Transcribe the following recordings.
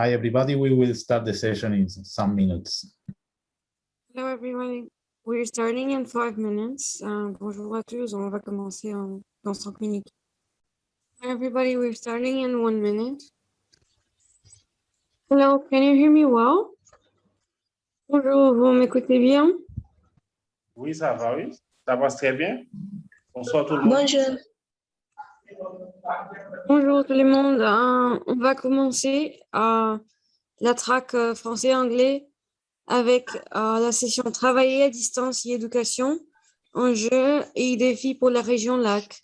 Hi, everybody. We will start the session in some minutes. Hello, everybody. We're starting in 5 minutes. Bonjour à tous. On va commencer dans 5 minutes. Hi, everybody. We're starting in 1 minute. Hello, can you hear me well? Bonjour, vous m'écoutez bien? Oui, ça va, oui. Ça passe très bien. Bonsoir tout le monde. Bonjour. Bonjour tout le monde. On va commencer la track français-anglais avec la session travailler à distance et éducation, enjeux et défis pour la région lac.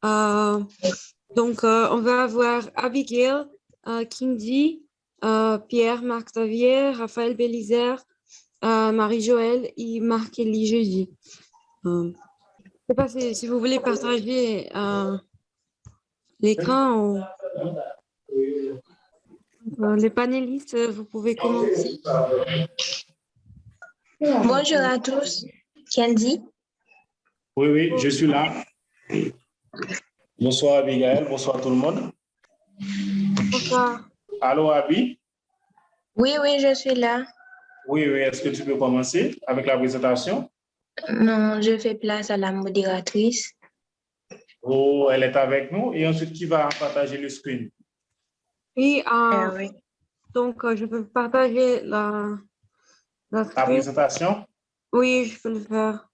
Donc, on va avoir Abigail, Kindy, Pierre, Marc Xavier, Raphaël Bélizer, Marie-Joëlle et Marc-Élie Jeudi. Je ne sais pas si vous voulez partager l'écran. Les panélistes, vous pouvez commencer. Bonjour à tous. Candy. Oui, oui, je suis là. Bonsoir Abigail, bonsoir tout le monde. Bonsoir. Allô Abi? Oui, oui, je suis là. Oui, oui, est-ce que tu peux commencer avec la présentation? Non, je fais place à la modératrice. Oh, elle est avec nous et ensuite qui va partager le screen? Oui, Oui. donc je peux partager la La screen. présentation? Oui, je peux le faire.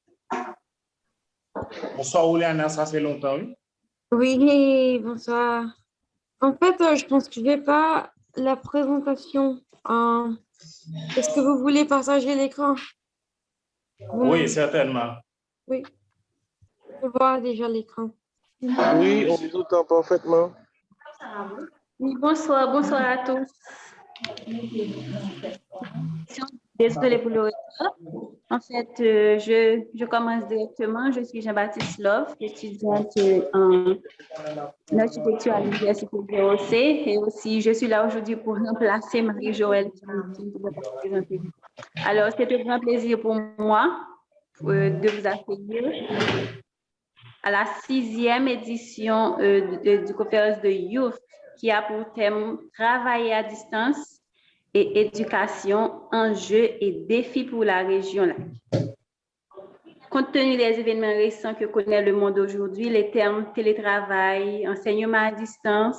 Bonsoir Ouliana, ça fait longtemps, oui? Oui, bonsoir. En fait, je pense que je vais pas la présentation. Est-ce que vous voulez partager l'écran? Oui, certainement. Oui. Je vois déjà l'écran. Oui, on vous entend parfaitement. Oui, bonsoir à tous. Désolée pour le retard. En fait, je commence directement. Je suis Jean-Baptiste Love, étudiante en architecture à l'Université de OC. Et aussi, je suis là aujourd'hui pour remplacer Marie-Joëlle qui ne pouvait pas se présenter. Alors, c'est un grand plaisir pour moi de vous accueillir à la 6e édition du conférence de Youth qui a pour thème Travailler à distance et éducation, enjeux et défis pour la région lac. Compte tenu des événements récents que connaît le monde aujourd'hui, les termes télétravail, enseignement à distance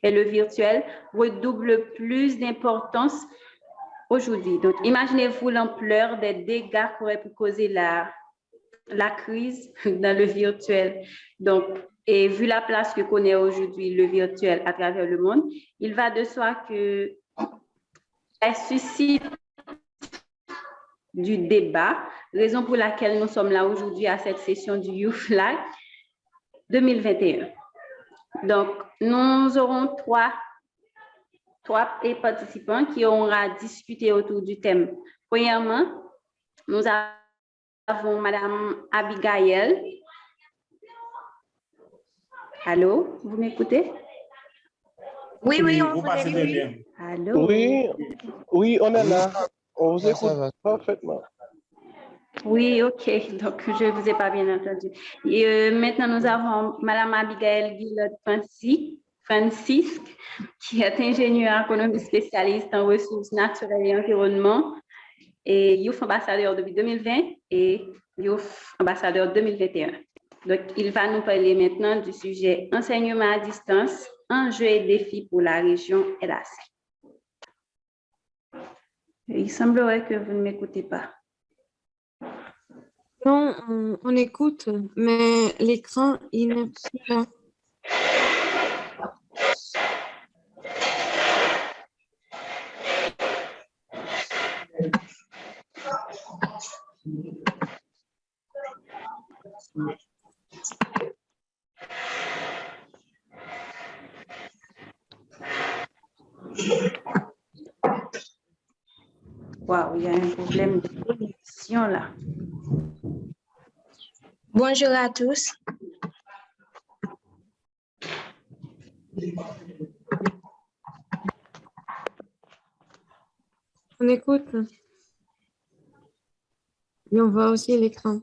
et le virtuel redoublent plus d'importance aujourd'hui. Donc, imaginez-vous l'ampleur des dégâts qu'aurait pu causer la crise dans le virtuel. Donc, et vu la place que connaît aujourd'hui le virtuel à travers le monde, il va de soi que elle suscite du débat, raison pour laquelle nous sommes là aujourd'hui à cette session du Youth Live 2021. Donc, nous aurons trois participants qui auront à discuter autour du thème. Premièrement, nous avons Madame Abigail. Allô, vous m'écoutez? Oui, oui, on vous vous passez très écoute. bien. Allô? Oui, on est là. On vous écoute parfaitement. Oui, ok. Donc, je ne vous ai pas bien entendu. Et, maintenant, nous avons Madame Abigail Francisque, qui est ingénieure économie spécialiste en ressources naturelles et environnement, et Youth ambassadeur depuis 2020 et Youth ambassadeur 2021. Donc, il va nous parler maintenant du sujet enseignement à distance, enjeux et défis pour la région LAC. Il semblerait que vous ne m'écoutez pas. Non, on écoute, mais l'écran, il n'est plus là. Waouh, il y a un problème de connexion là. Bonjour à tous. On écoute. Et on voit aussi l'écran.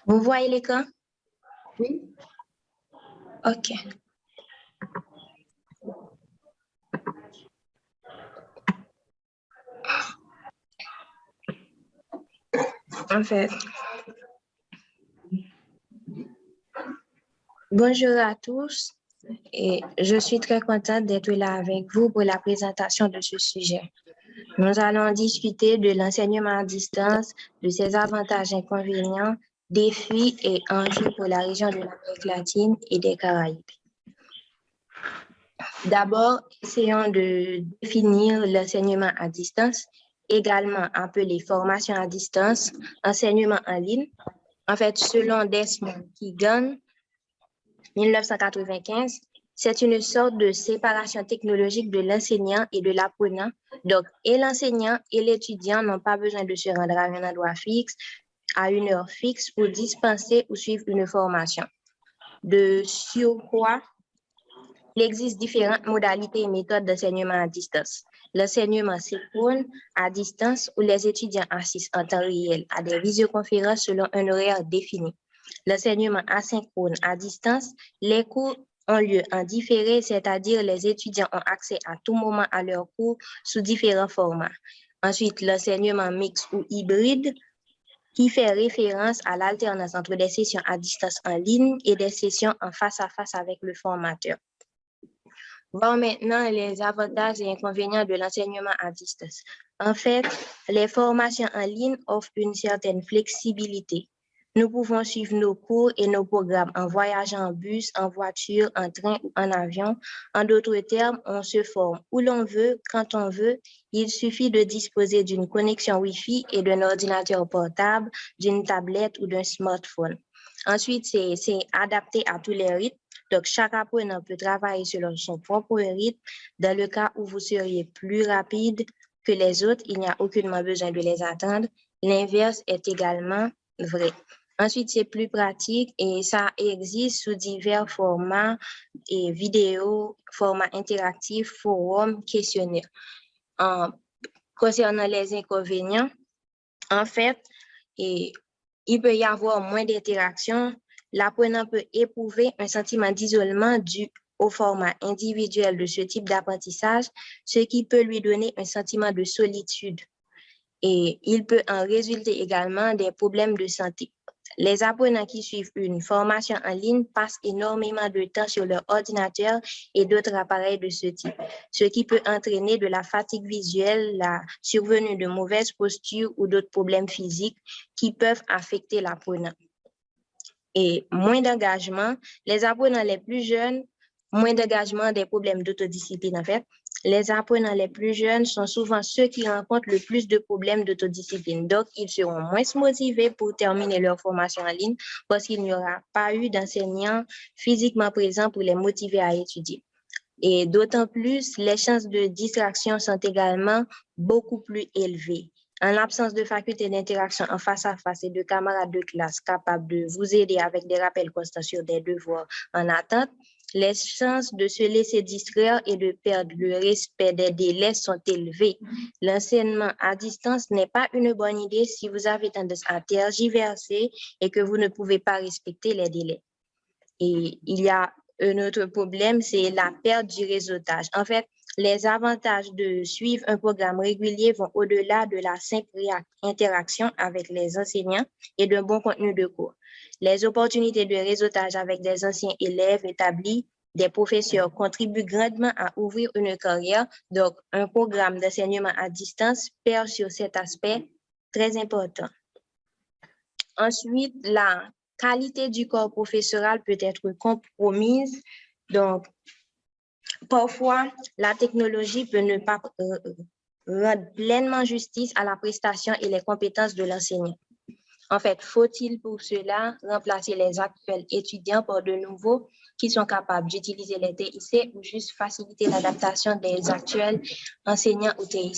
Vous voyez l'écran? Oui. OK. En fait, bonjour à tous et je suis très contente d'être là avec vous pour la présentation de ce sujet. Nous allons discuter de l'enseignement à distance, de ses avantages et inconvénients, défis et enjeux pour la région de l'Amérique latine et des Caraïbes. D'abord, essayons de définir l'enseignement à distance, également appelé formation à distance, enseignement en ligne. En fait, selon Desmond Keegan, 1995, c'est une sorte de séparation technologique de l'enseignant et de l'apprenant. Donc, et l'enseignant et l'étudiant n'ont pas besoin de se rendre à un endroit fixe, à une heure fixe pour dispenser ou suivre une formation. De surcroît, il existe différentes modalités et méthodes d'enseignement à distance. L'enseignement synchrone à distance où les étudiants assistent en temps réel à des visioconférences selon un horaire défini. L'enseignement asynchrone à distance, les cours ont lieu en différé, c'est-à-dire les étudiants ont accès à tout moment à leurs cours sous différents formats. Ensuite, l'enseignement mixte ou hybride qui fait référence à l'alternance entre des sessions à distance en ligne et des sessions en face à face avec le formateur. Voyons maintenant les avantages et inconvénients de l'enseignement à distance. En fait, les formations en ligne offrent une certaine flexibilité. Nous pouvons suivre nos cours et nos programmes en voyageant en bus, en voiture, en train ou en avion. En d'autres termes, on se forme où l'on veut, quand on veut. Il suffit de disposer d'une connexion Wi-Fi et d'un ordinateur portable, d'une tablette ou d'un smartphone. Ensuite, c'est adapté à tous les rythmes. Donc, chaque apprenant peut travailler selon son propre rythme. Dans le cas où vous seriez plus rapide que les autres, il n'y a aucunement besoin de les attendre. L'inverse est également vrai. Ensuite, c'est plus pratique et ça existe sous divers formats et vidéos, formats interactifs, forums, questionnaires. Concernant les inconvénients, en fait, il peut y avoir moins d'interactions. L'apprenant peut éprouver un sentiment d'isolement dû au format individuel de ce type d'apprentissage, ce qui peut lui donner un sentiment de solitude. Et il peut en résulter également des problèmes de santé. Les apprenants qui suivent une formation en ligne passent énormément de temps sur leur ordinateur et d'autres appareils de ce type, ce qui peut entraîner de la fatigue visuelle, la survenue de mauvaises postures ou d'autres problèmes physiques qui peuvent affecter l'apprenant. Et moins d'engagement, les apprenants les plus jeunes, moins d'engagement, des problèmes d'autodiscipline en fait. Les apprenants les plus jeunes sont souvent ceux qui rencontrent le plus de problèmes d'autodiscipline. Donc, ils seront moins motivés pour terminer leur formation en ligne parce qu'il n'y aura pas eu d'enseignants physiquement présents pour les motiver à étudier. Et d'autant plus, les chances de distraction sont également beaucoup plus élevées. En l'absence de faculté d'interaction en face à face et de camarades de classe capables de vous aider avec des rappels constants sur des devoirs en attente, les chances de se laisser distraire et de perdre le respect des délais sont élevées. L'enseignement à distance n'est pas une bonne idée si vous avez tendance à tergiverser et que vous ne pouvez pas respecter les délais. Et il y a un autre problème, c'est la perte du réseautage. En fait, les avantages de suivre un programme régulier vont au-delà de la simple interaction avec les enseignants et d'un bon contenu de cours. Les opportunités de réseautage avec des anciens élèves établis, des professeurs contribuent grandement à ouvrir une carrière. Donc, un programme d'enseignement à distance perd sur cet aspect très important. Ensuite, la qualité du corps professoral peut être compromise. Donc, parfois, la technologie peut ne pas rendre pleinement justice à la prestation et les compétences de l'enseignant. En fait, faut-il pour cela remplacer les actuels étudiants par de nouveaux qui sont capables d'utiliser les TIC ou juste faciliter l'adaptation des actuels enseignants au TIC?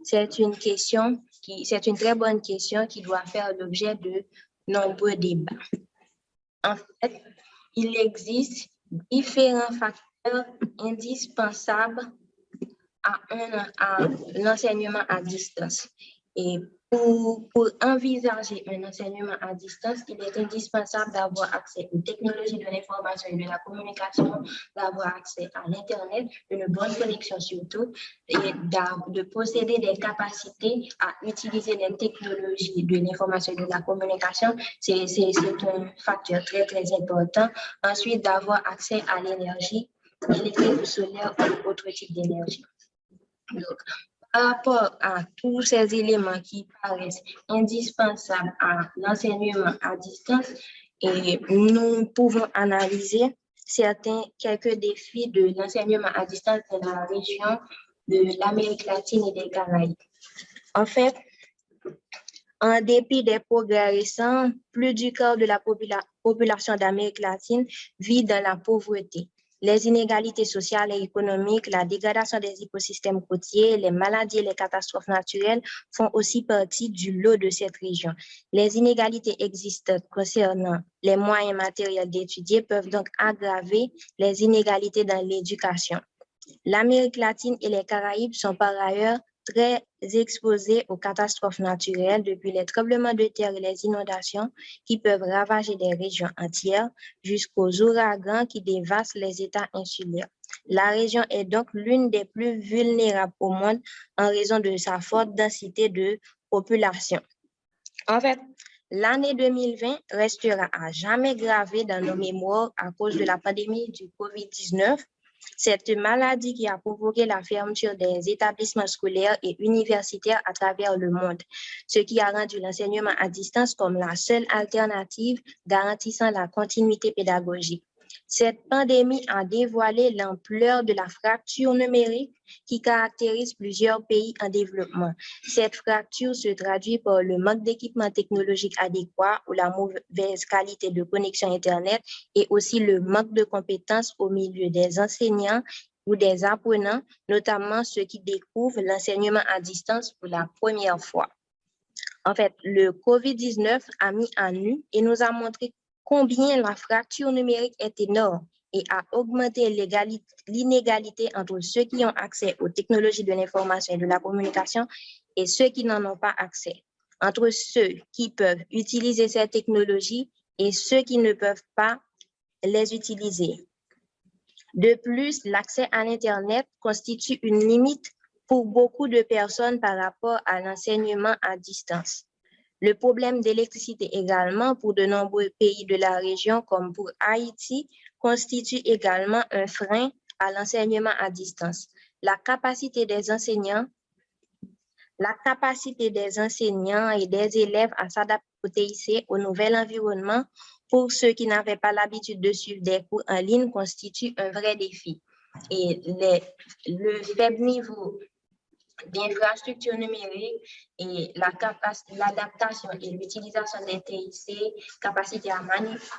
C'est une très bonne question qui doit faire l'objet de nombreux débats. En fait, il existe différents facteurs indispensables à l'enseignement à distance. Et Pour envisager un enseignement à distance, il est indispensable d'avoir accès aux technologies de l'information et de la communication, d'avoir accès à l'Internet, une bonne connexion surtout, et de posséder des capacités à utiliser les technologies de l'information et de la communication. C'est un facteur très, très important. Ensuite, d'avoir accès à l'énergie électrique ou solaire ou autre type d'énergie. Donc, par rapport à tous ces éléments qui paraissent indispensables à l'enseignement à distance, et nous pouvons analyser quelques défis de l'enseignement à distance dans la région de l'Amérique latine et des Caraïbes. En fait, en dépit des progrès récents, plus du quart de la population d'Amérique latine vit dans la pauvreté. Les inégalités sociales et économiques, la dégradation des écosystèmes côtiers, les maladies et les catastrophes naturelles font aussi partie du lot de cette région. Les inégalités existantes concernant les moyens matériels d'étudier peuvent donc aggraver les inégalités dans l'éducation. L'Amérique latine et les Caraïbes sont par ailleurs très exposés aux catastrophes naturelles, depuis les tremblements de terre et les inondations qui peuvent ravager des régions entières jusqu'aux ouragans qui dévastent les États insulaires. La région est donc l'une des plus vulnérables au monde en raison de sa forte densité de population. En fait, l'année 2020 restera à jamais gravée dans nos mémoires à cause de la pandémie du COVID-19. Cette maladie qui a provoqué la fermeture des établissements scolaires et universitaires à travers le monde, ce qui a rendu l'enseignement à distance comme la seule alternative garantissant la continuité pédagogique. Cette pandémie a dévoilé l'ampleur de la fracture numérique qui caractérise plusieurs pays en développement. Cette fracture se traduit par le manque d'équipements technologiques adéquats ou la mauvaise qualité de connexion Internet et aussi le manque de compétences au milieu des enseignants ou des apprenants, notamment ceux qui découvrent l'enseignement à distance pour la première fois. En fait, le COVID-19 a mis en nu et nous a montré combien la fracture numérique est énorme et a augmenté l'inégalité entre ceux qui ont accès aux technologies de l'information et de la communication et ceux qui n'en ont pas accès, entre ceux qui peuvent utiliser ces technologies et ceux qui ne peuvent pas les utiliser. De plus, l'accès à l'Internet constitue une limite pour beaucoup de personnes par rapport à l'enseignement à distance. Le problème d'électricité également pour de nombreux pays de la région, comme pour Haïti, constitue également un frein à l'enseignement à distance. La capacité des enseignants et des élèves à s'adapter au nouvel environnement pour ceux qui n'avaient pas l'habitude de suivre des cours en ligne constitue un vrai défi. Et le faible niveau d'infrastructures numériques et l'adaptation et l'utilisation des TIC, capacité à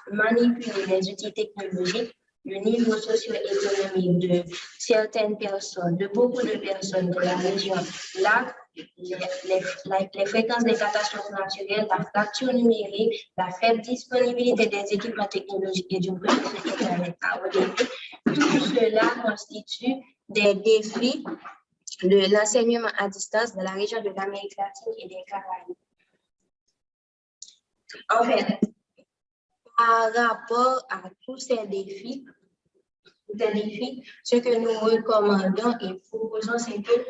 manipuler les outils technologiques, le niveau socio-économique de certaines personnes, de beaucoup de personnes de la région, là, les fréquences des catastrophes naturelles, la fracture numérique, la faible disponibilité des équipements technologiques et d'une connexion Internet à haut débit, tout cela constitue des défis de l'enseignement à distance dans la région de l'Amérique latine et des Caraïbes. En fait, par rapport à tous ces défis, ce que nous recommandons et proposons, c'est que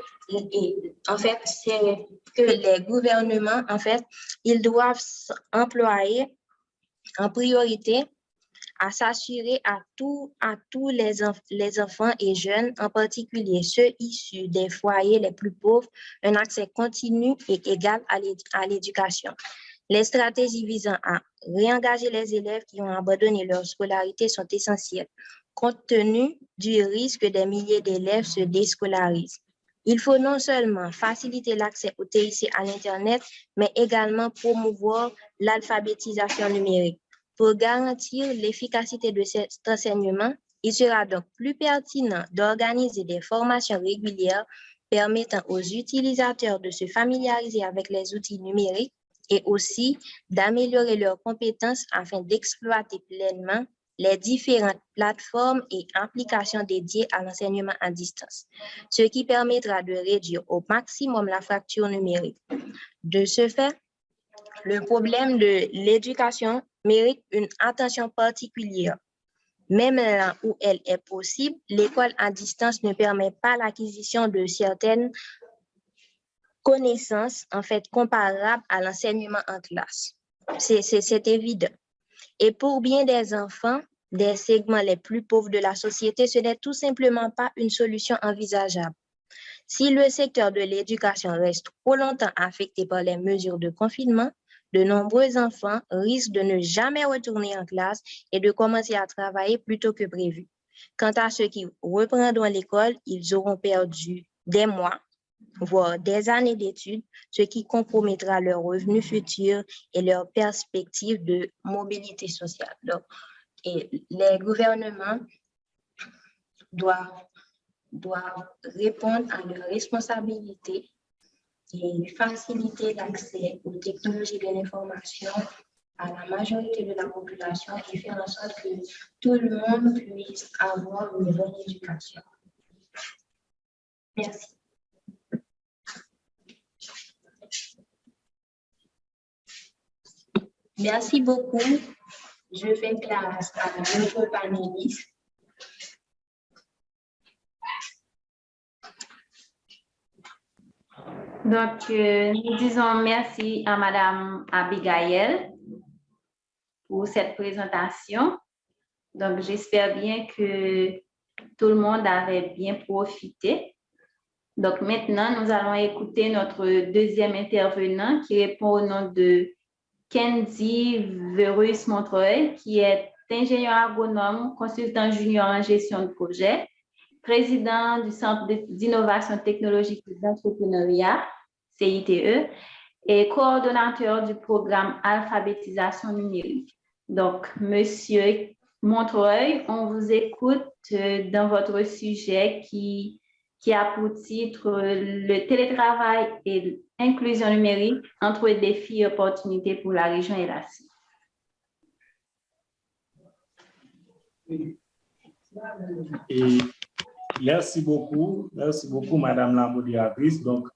les gouvernements, en fait, ils doivent employer en priorité à s'assurer à tous les enfants et jeunes, en particulier ceux issus des foyers les plus pauvres, un accès continu et égal à l'éducation. Les stratégies visant à réengager les élèves qui ont abandonné leur scolarité sont essentielles, compte tenu du risque que des milliers d'élèves se déscolarisent. Il faut non seulement faciliter l'accès au TIC à l'Internet, mais également promouvoir l'alphabétisation numérique. Pour garantir l'efficacité de cet enseignement, il sera donc plus pertinent d'organiser des formations régulières permettant aux utilisateurs de se familiariser avec les outils numériques et aussi d'améliorer leurs compétences afin d'exploiter pleinement les différentes plateformes et applications dédiées à l'enseignement à distance, ce qui permettra de réduire au maximum la fracture numérique. De ce fait, le problème de l'éducation mérite une attention particulière. Même là où elle est possible, l'école à distance ne permet pas l'acquisition de certaines connaissances en fait comparables à l'enseignement en classe. C'est évident. Et pour bien des enfants, des segments les plus pauvres de la société, ce n'est tout simplement pas une solution envisageable. Si le secteur de l'éducation reste trop longtemps affecté par les mesures de confinement, de nombreux enfants risquent de ne jamais retourner en classe et de commencer à travailler plus tôt que prévu. Quant à ceux qui reprendront l'école, ils auront perdu des mois, voire des années d'études, ce qui compromettra leurs revenus futurs et leurs perspectives de mobilité sociale. Donc, et les gouvernements doivent répondre à leurs responsabilités et faciliter l'accès aux technologies de l'information à la majorité de la population et faire en sorte que tout le monde puisse avoir une bonne éducation. Merci. Merci beaucoup. Je fais place à notre panéliste. Donc, nous disons merci à Madame Abigail pour cette présentation. Donc, j'espère bien que tout le monde avait bien profité. Donc, maintenant, nous allons écouter notre deuxième intervenant qui répond au nom de Kenzie Verus-Montreuil, qui est ingénieur agronome, consultant junior en gestion de projet, président du Centre d'innovation technologique et d'entrepreneuriat, CITE, et coordonnateur du programme Alphabétisation numérique. Donc, Monsieur Montreuil, on vous écoute dans votre sujet qui a pour titre le télétravail et l'inclusion numérique entre défis et opportunités pour la région et la CIE. Et merci beaucoup, Madame la modératrice. Donc,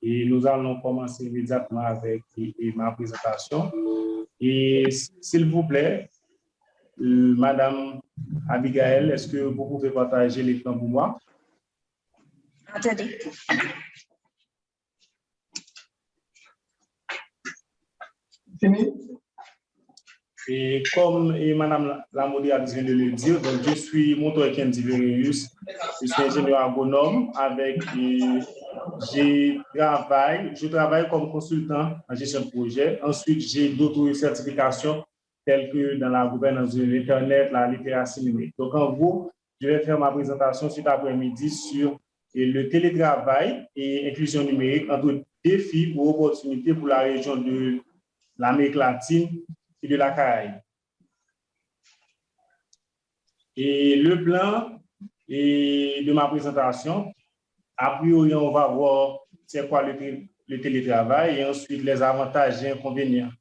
et nous allons commencer immédiatement avec ma présentation. Et s'il vous plaît, Madame Abigail, est-ce que vous pouvez partager l'écran pour moi? Attendez. Fini? Et comme Madame la modératrice vient de le dire, donc je suis Montreuil Kenzie Verus, je suis ingénieur agronome avec je travaille comme consultant en gestion de projet. Ensuite, j'ai d'autres certifications telles que dans la gouvernance de l'Internet, la littératie numérique. Donc, en gros, je vais faire ma présentation cet après-midi sur le télétravail et inclusion numérique entre défis ou opportunités pour la région de l'Amérique latine et de la Caraïbe. Et le plan de ma présentation, a priori, on va voir c'est quoi le télétravail et ensuite les avantages et inconvénients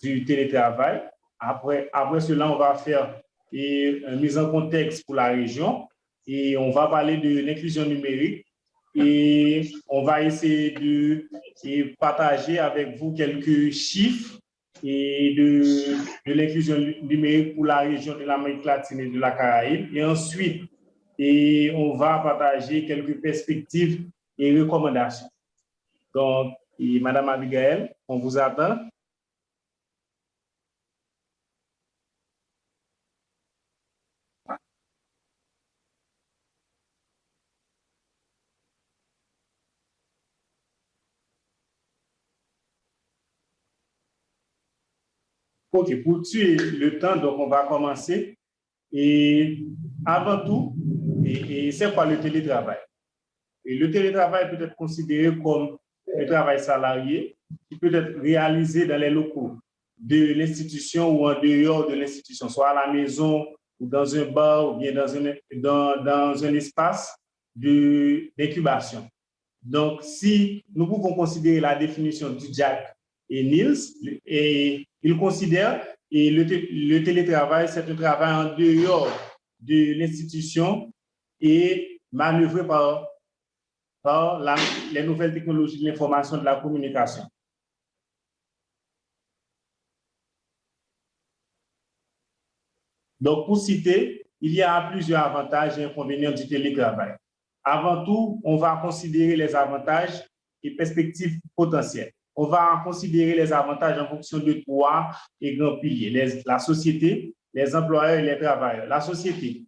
du télétravail. Après cela, on va faire une mise en contexte pour la région et on va parler de l'inclusion numérique et on va essayer de partager avec vous quelques chiffres et de l'inclusion numérique pour la région de l'Amérique latine et de la Caraïbe. Et ensuite, on va partager quelques perspectives et recommandations. Donc, Madame Abigail, on vous attend. OK, pour tuer le temps, donc on va commencer. Et avant tout, c'est quoi le télétravail? Et le télétravail peut être considéré comme un travail salarié qui peut être réalisé dans les locaux de l'institution ou en dehors de l'institution, soit à la maison ou dans un bar ou bien dans un espace d'incubation. Donc, si nous pouvons considérer la définition du Jack et Niels, et ils considèrent et le télétravail, c'est un travail en dehors de l'institution et manœuvré par les nouvelles technologies de l'information et de la communication. Donc, pour citer, il y a plusieurs avantages et inconvénients du télétravail. Avant tout, on va considérer les avantages et perspectives potentielles. On va considérer les avantages en fonction de trois et grands piliers, la société, les employeurs et les travailleurs. La société.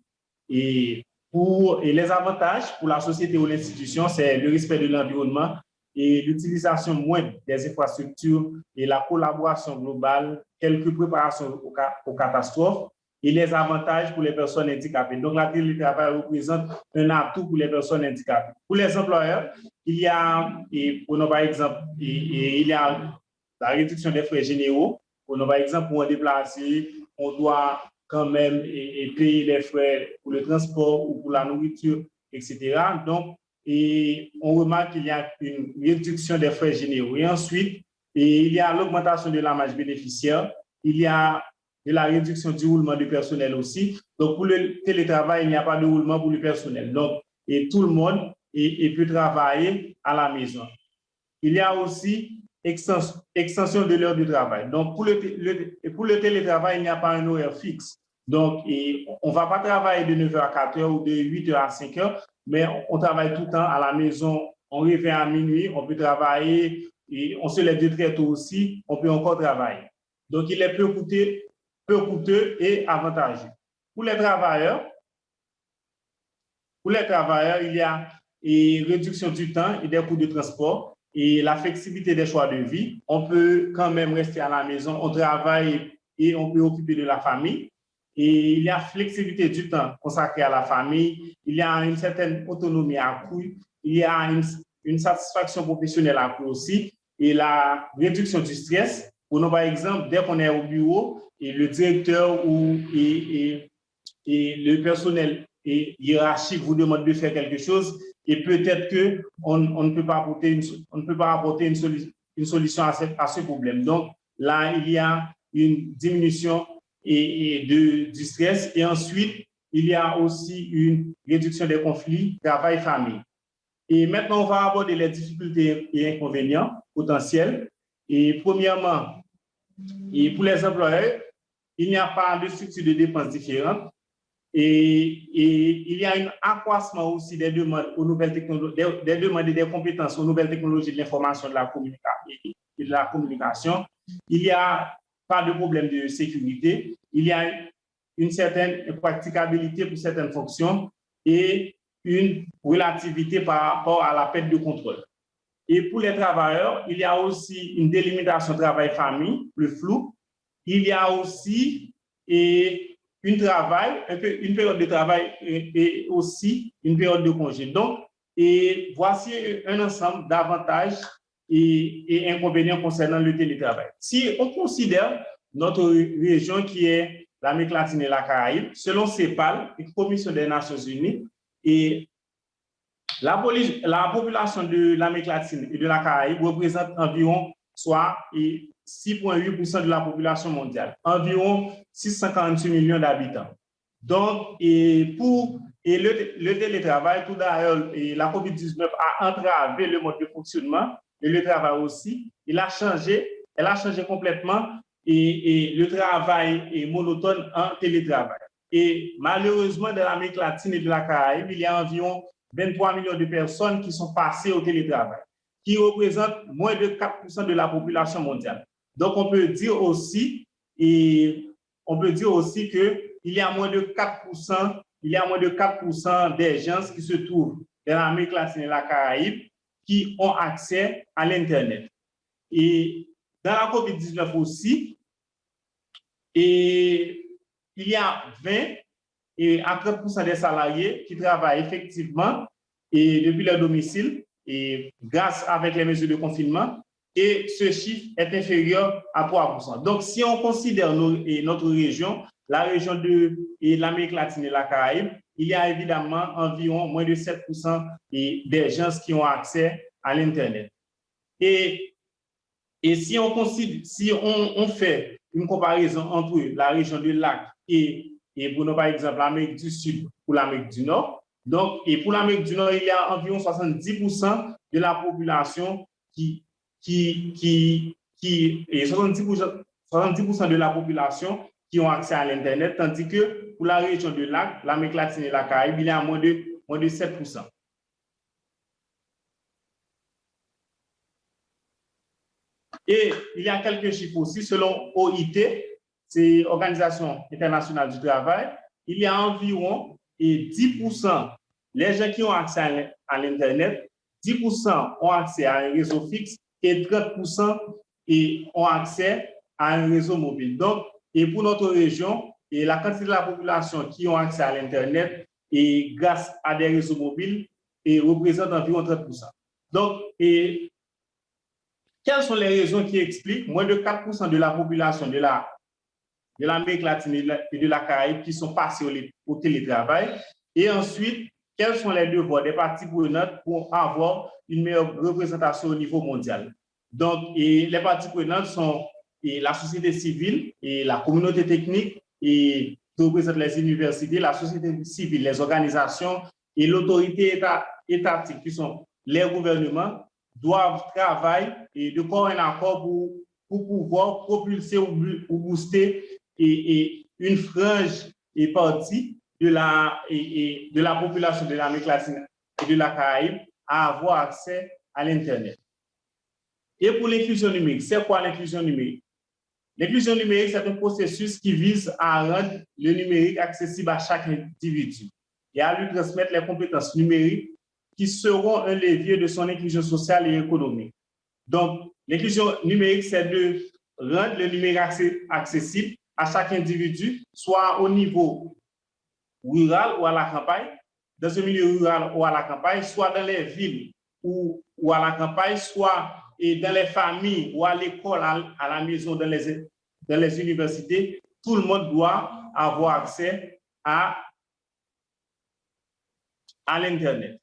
Et les avantages pour la société ou l'institution, c'est le respect de l'environnement et l'utilisation moindre des infrastructures et la collaboration globale, quelques préparations aux catastrophes et les avantages pour les personnes handicapées. Donc, la télétravail représente un atout pour les personnes handicapées. Pour les employeurs, il y a, par exemple, il y a la réduction des frais généraux. Par exemple, pour un déplacé, on doit quand même payer les frais pour le transport ou pour la nourriture, etc. Donc, on remarque qu'il y a une réduction des frais généraux. Et ensuite, il y a l'augmentation de la marge bénéficiaire. Il y a de la réduction du roulement du personnel aussi. Donc, pour le télétravail, il n'y a pas de roulement pour le personnel. Donc, tout le monde peut travailler à la maison. Il y a aussi extension de l'heure de travail. Donc, pour le télétravail, il n'y a pas un horaire fixe. Donc, on ne va pas travailler de 9h à 4h ou de 8h à 5h, mais on travaille tout le temps à la maison. On revient à minuit, on peut travailler, et on se lève de très tôt aussi, on peut encore travailler. Donc, il est peu coûteux et avantageux. Pour les travailleurs, il y a une réduction du temps et des coûts de transport et la flexibilité des choix de vie. On peut quand même rester à la maison, on travaille et on peut occuper de la famille. Et il y a flexibilité du temps consacré à la famille, il y a une certaine autonomie accrue, il y a une satisfaction professionnelle accrue aussi et la réduction du stress. Par exemple, dès qu'on est au bureau, et le directeur et le personnel hiérarchique vous demande de faire quelque chose et peut-être qu'on ne peut pas apporter une solution à ce problème. Donc, là, il y a une diminution du stress et ensuite, il y a aussi une réduction des conflits travail-famille. Et maintenant, on va aborder les difficultés et inconvénients potentiels. Et premièrement, et pour les employeurs, il n'y a pas de structure de dépenses différentes et il y a un accroissement aussi des demandes aux nouvelles technologies, des demandes et des compétences aux nouvelles technologies de l'information et de la communication. Il n'y a pas de problème de sécurité, il y a une certaine praticabilité pour certaines fonctions et une relativité par rapport à la perte de contrôle. Et pour les travailleurs, il y a aussi une délimitation travail-famille, le flou. Il y a aussi une période de travail et aussi une période de congé. Donc, voici un ensemble d'avantages et inconvénients concernant le télétravail. Si on considère notre région qui est l'Amérique latine et la Caraïbe, selon CEPAL, une commission des Nations Unies, et la population de l'Amérique latine et de la Caraïbe représente environ 6,8% de la population mondiale, environ 648 millions d'habitants. Donc, le télétravail, tout d'ailleurs, la COVID-19 a entravé le mode de fonctionnement et le travail aussi. Elle a changé complètement et le travail est monotone en télétravail. Et malheureusement, dans l'Amérique latine et de la Caraïbe, il y a environ 23 millions de personnes qui sont passées au télétravail, qui représentent moins de 4% de la population mondiale. Donc, on peut dire aussi qu'il y a moins de 4% des gens qui se trouvent dans l'Amérique latine et la Caraïbe qui ont accès à l'Internet. Et dans la COVID-19 aussi, il y a 20 à 30% des salariés qui travaillent effectivement depuis leur domicile et grâce avec les mesures de confinement, et ce chiffre est inférieur à 3%. Donc, si on considère notre région, la région de l'Amérique latine et la Caraïbe, il y a évidemment environ moins de 7% des gens qui ont accès à l'Internet. Et si on fait une comparaison entre la région de Lac et pour par exemple l'Amérique du Sud ou l'Amérique du Nord. Donc, et pour l'Amérique du Nord, il y a environ 70% de la population et 70% de la population qui ont accès à l'Internet, tandis que pour la région de Lac, l'Amérique latine et la Caraïbe, il y a moins de 7%. Et il y a quelques chiffres aussi, selon OIT, c'est l'Organisation internationale du travail, il y a environ 10% les gens qui ont accès à l'Internet, 10% ont accès à un réseau fixe et 30% ont accès à un réseau mobile. Donc, et pour notre région, et la quantité de la population qui ont accès à l'Internet et grâce à des réseaux mobiles représente environ 30%. Donc, quelles sont les raisons qui expliquent moins de 4% de la population de l'Amérique latine et de la Caraïbe qui sont passés au télétravail? Et ensuite, quels sont les devoirs des parties prenantes pour avoir une meilleure représentation au niveau mondial? Donc, les parties prenantes sont la société civile et la communauté technique qui représente les universités, la société civile, les organisations et l'autorité étatique qui sont les gouvernements doivent travailler de corps en accord pour pouvoir propulser ou booster une frange et partie de la population de l'Amérique latine et de la Caraïbe à avoir accès à l'Internet. Et pour l'inclusion numérique, c'est quoi l'inclusion numérique? L'inclusion numérique, c'est un processus qui vise à rendre le numérique accessible à chaque individu et à lui transmettre les compétences numériques qui seront un levier de son inclusion sociale et économique. Donc, l'inclusion numérique, c'est de rendre le numérique accessible à chaque individu, soit au niveau rural ou à la campagne, dans un milieu rural ou à la campagne, soit dans les villes ou à la campagne, soit dans les familles ou à l'école, à la maison, dans les universités. Tout le monde doit avoir accès à l'Internet.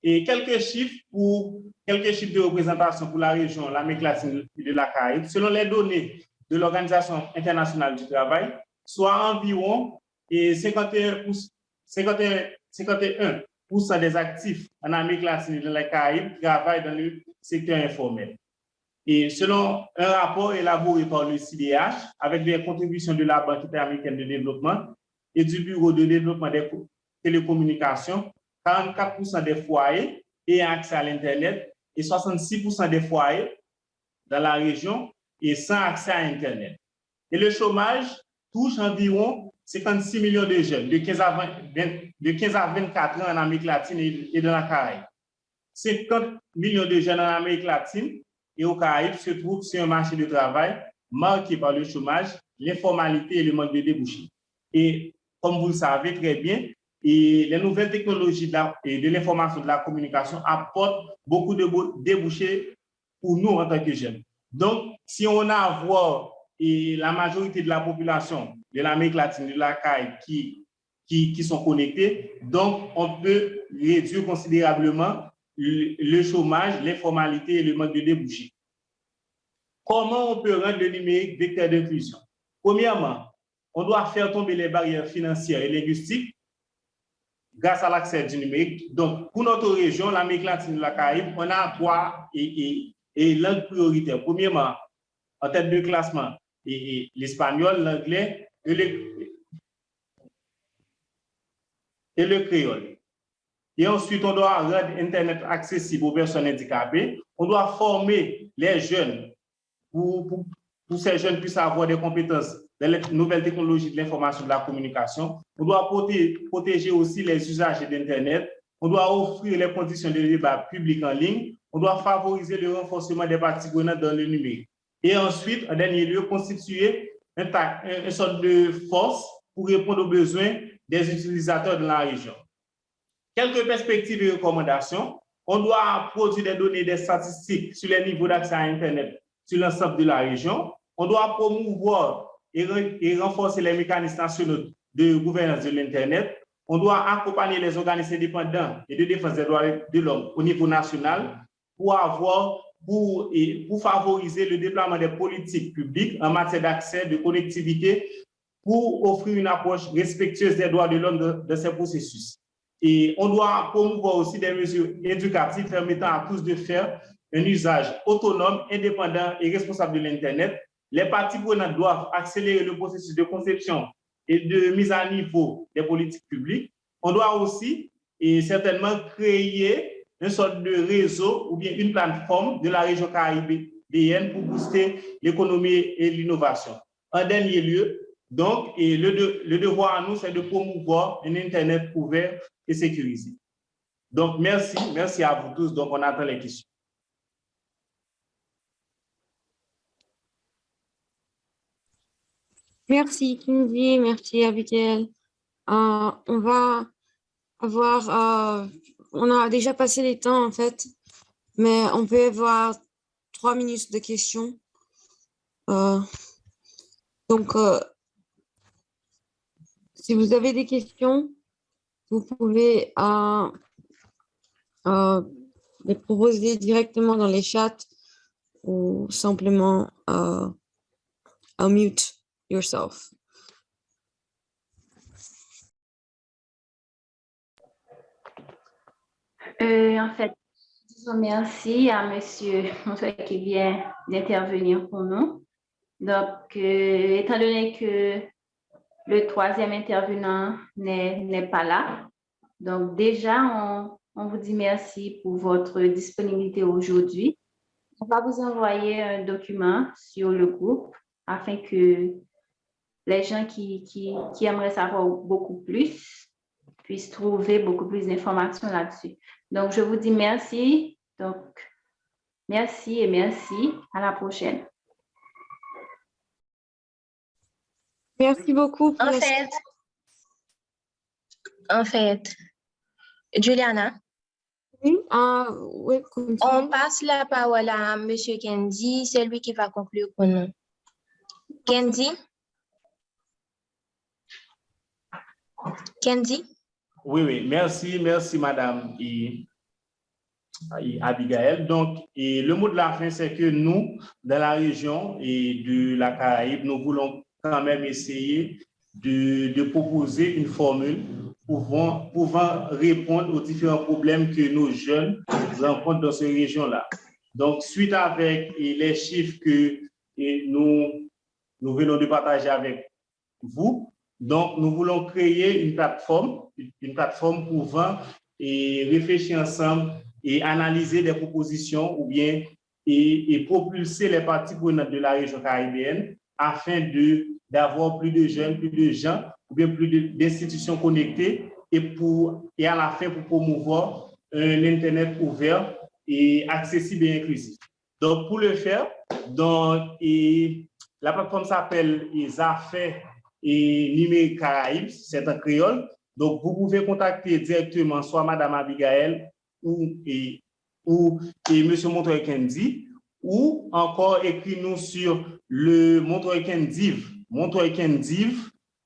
Et quelques chiffres de représentation pour la région, l'Amérique latine et de la Caraïbe, selon les données de l'Organisation internationale du travail, soit environ 51% des actifs en Amérique latine et de la Caraïbe travaillent dans le secteur informel. Et selon un rapport élaboré par le CDH, avec des contributions de la Banque interaméricaine de développement et du Bureau de développement des télécommunications, 44% des foyers ayant accès à l'Internet et 66% des foyers dans la région et sans accès à Internet. Et le chômage touche environ 56 millions de jeunes de 15 à 24 ans en Amérique latine et dans la Caraïbe. 50 millions de jeunes en Amérique latine et aux Caraïbes se trouvent sur un marché de travail marqué par le chômage, l'informalité et le manque de débouchés. Et comme vous le savez très bien, les nouvelles technologies de l'information et de la communication apportent beaucoup de débouchés pour nous en tant que jeunes. Donc, si on a à voir la majorité de la population de l'Amérique latine et de la Caraïbe qui sont connectés, donc on peut réduire considérablement le chômage, l'informalité et le manque de débouchés. Comment on peut rendre le numérique vecteur d'inclusion? Premièrement, on doit faire tomber les barrières financières et linguistiques grâce à l'accès du numérique. Donc, pour notre région, l'Amérique latine et la Caraïbe, on a 3 langues prioritaires. Premièrement, en tête de classement, l'espagnol, l'anglais et le créole. Et ensuite, on doit rendre Internet accessible aux personnes handicapées. On doit former les jeunes pour ces jeunes puissent avoir des compétences dans les nouvelles technologies de l'information et de la communication. On doit protéger aussi les usagers d'Internet. On doit offrir les conditions de débat public en ligne. On doit favoriser le renforcement des parties prenantes dans le numérique. Et ensuite, en dernier lieu, constituer une sorte de force pour répondre aux besoins des utilisateurs de la région. Quelques perspectives et recommandations. On doit produire des données, des statistiques sur les niveaux d'accès à Internet sur l'ensemble de la région. On doit promouvoir et renforcer les mécanismes nationaux de gouvernance de l'Internet. On doit accompagner les organismes indépendants et de défense des droits de l'homme au niveau national pour avoir pour favoriser le déploiement des politiques publiques en matière d'accès, de connectivité, pour offrir une approche respectueuse des droits de l'homme de ces processus. Et on doit promouvoir aussi des mesures éducatives permettant à tous de faire un usage autonome, indépendant et responsable de l'Internet. Les parties prenantes doivent accélérer le processus de conception et de mise à niveau des politiques publiques. On doit aussi et certainement créer une sorte de réseau ou bien une plateforme de la région caribéenne pour booster l'économie et l'innovation. En dernier lieu, donc, et le devoir à nous, c'est de promouvoir un Internet ouvert et sécurisé. Donc, merci à vous tous. Donc, on attend les questions. Merci, Kindy. Merci, Abigail. On va avoir, on a déjà passé les temps, en fait, mais on peut avoir 3 minutes de questions. Donc, si vous avez des questions, vous pouvez les proposer directement dans les chats ou simplement unmute yourself. En fait, disons merci à Monsieur Montoya qui vient d'intervenir pour nous. Donc, étant donné que le troisième intervenant n'est pas là, donc déjà, on vous dit merci pour votre disponibilité aujourd'hui. On va vous envoyer un document sur le groupe afin que les gens qui aimeraient savoir beaucoup plus puissent trouver beaucoup plus d'informations là-dessus. Donc, je vous dis merci. Donc, merci et merci. À la prochaine. Merci beaucoup. En fait, Juliana, oui, oui, on passe la parole à M. Kendi, c'est lui qui va conclure pour nous. Kendi? Kendi? Oui, merci, Madame Abigail. Donc, et le mot de la fin, c'est que nous, dans la région et de la Caraïbe, nous voulons quand même essayer de proposer une formule pouvant répondre aux différents problèmes que nos jeunes rencontrent dans ces régions-là. Donc, suite avec les chiffres que nous venons de partager avec vous, donc nous voulons créer une plateforme pouvant réfléchir ensemble et analyser des propositions ou bien et propulser les parties prenantes de la région caribéenne afin d'avoir plus de jeunes, plus de gens, ou bien plus d'institutions connectées et à la fin pour promouvoir un Internet ouvert et accessible et inclusif. Donc, pour le faire, la plateforme s'appelle Affaires et Numérique Caraïbes, c'est en créole. Donc, vous pouvez contacter directement soit Madame Abigail ou M. Montoya Kendi, ou encore écrire-nous sur le Montoya Kendiv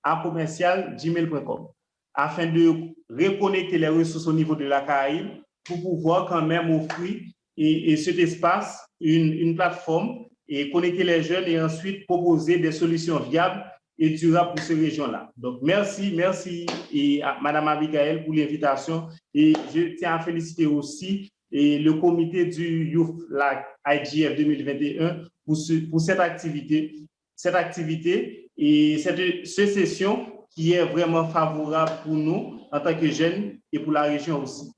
@gmail.com afin de reconnecter les ressources au niveau de la Caraïbe pour pouvoir quand même offrir et cet espace, une plateforme et connecter les jeunes et ensuite proposer des solutions viables et durables pour ces régions-là. Donc, merci et à Madame Abigail pour l'invitation et je tiens à féliciter aussi le comité du Youth Lag IGF 2021 pour cette activité et cette session qui est vraiment favorable pour nous en tant que jeunes et pour la région aussi.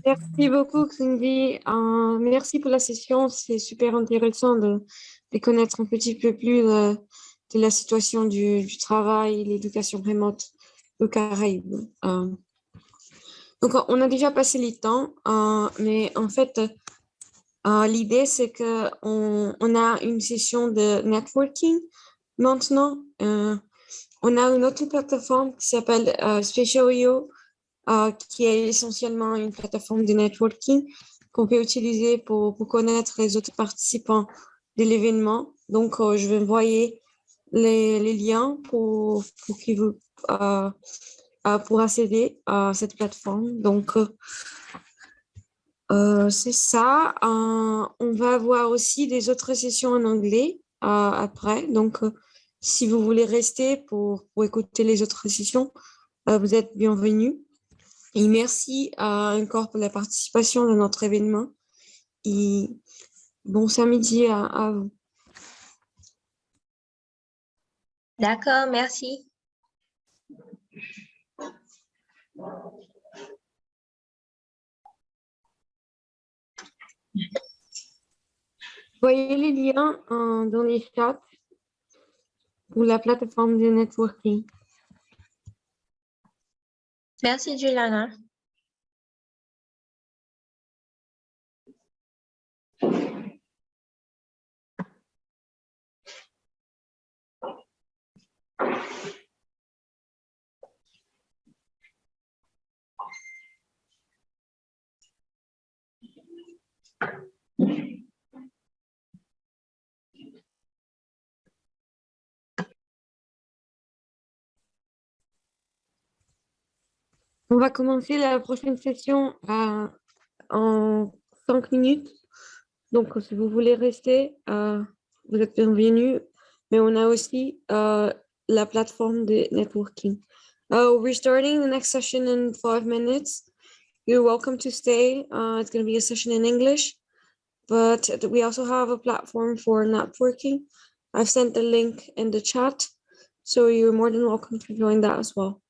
Merci beaucoup, Cindy. Merci pour la session. C'est super intéressant de connaître un petit peu plus de la situation du travail, l'éducation remote au Caraïbes. Donc, on a déjà passé les temps, mais en fait, l'idée, c'est qu'on a une session de networking maintenant. On a une autre plateforme qui s'appelle Spatial.io, qui est essentiellement une plateforme de networking qu'on peut utiliser pour connaître les autres participants de l'événement. Donc, je vais envoyer les liens pour accéder à cette plateforme. Donc, C'est ça. On va avoir aussi des autres sessions en anglais après. Donc, si vous voulez rester pour écouter les autres sessions, vous êtes bienvenus. Et merci encore pour la participation à notre événement. Et bon samedi à vous. D'accord, merci. Voyez les liens dans les chats ou la plateforme de networking. Merci, Juliana. On va commencer la prochaine session en 5 minutes. Donc, si vous voulez rester, vous êtes bienvenus. Mais on a aussi la plateforme de networking. We're starting the next session in 5 minutes. You're welcome to stay. It's going to be a session in English, but we also have a platform for networking. I've sent the link in the chat, so you're more than welcome to join that as well.